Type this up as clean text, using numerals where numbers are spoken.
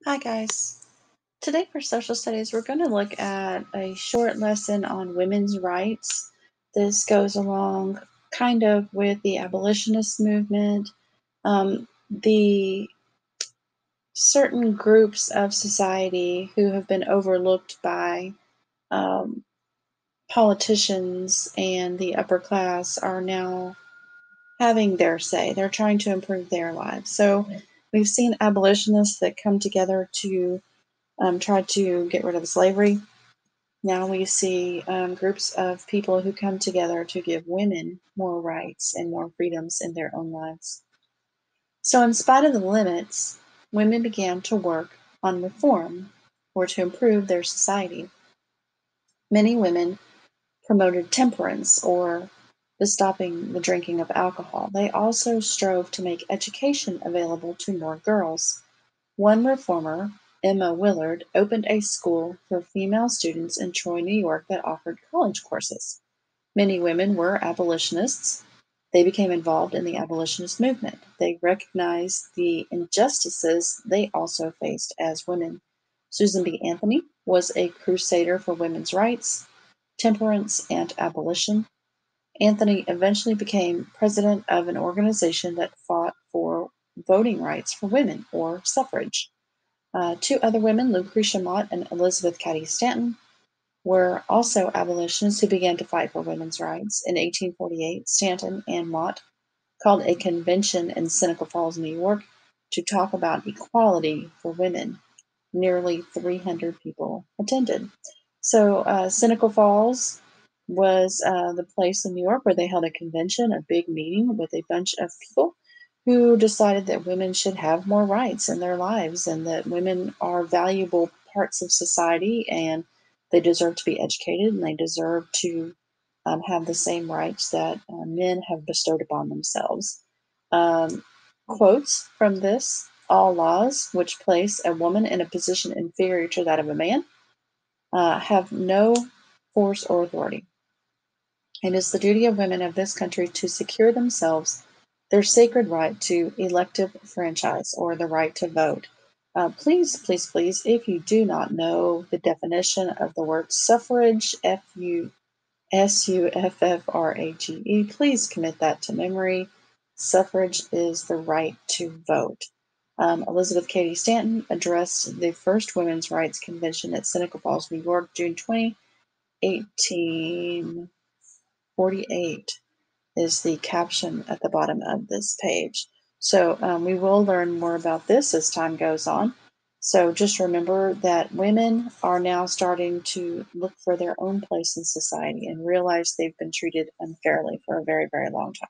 Hi, guys. Today for social studies, we're going to look at a short lesson on women's rights. This goes along kind of with the abolitionist movement. The certain groups of society who have been overlooked by um, politicians and the upper class are now having their say. They're trying to improve their lives. So we've seen abolitionists that come together to try to get rid of slavery. Now we see groups of people who come together to give women more rights and more freedoms in their own lives. So, in spite of the limits, women began to work on reform or to improve their society. Many women promoted temperance or the stopping the drinking of alcohol. They also strove to make education available to more girls. One reformer, Emma Willard, opened a school for female students in Troy, New York that offered college courses. Many women were abolitionists. They became involved in the abolitionist movement. They recognized the injustices they also faced as women. Susan B. Anthony was a crusader for women's rights, temperance, and abolition. Anthony eventually became president of an organization that fought for voting rights for women, or suffrage. Two other women, Lucretia Mott and Elizabeth Cady Stanton, were also abolitionists who began to fight for women's rights. In 1848, Stanton and Mott called a convention in Seneca Falls, New York, to talk about equality for women. Nearly 300 people attended. So, Seneca Falls was the place in New York where they held a convention, a big meeting with a bunch of people who decided that women should have more rights in their lives and that women are valuable parts of society and they deserve to be educated and they deserve to have the same rights that men have bestowed upon themselves. Um, Quotes from this: all laws which place a woman in a position inferior to that of a man have no force or authority. It is the duty of women of this country to secure themselves their sacred right to elective franchise or the right to vote. Please, if you do not know the definition of the word suffrage, SUFFRAGE, please commit that to memory. Suffrage is the right to vote. Elizabeth Cady Stanton addressed the first women's rights convention at Seneca Falls, New York, June 20, 1848 is the caption at the bottom of this page. So we will learn more about this as time goes on. So just remember that women are now starting to look for their own place in society and realize they've been treated unfairly for a very, very long time.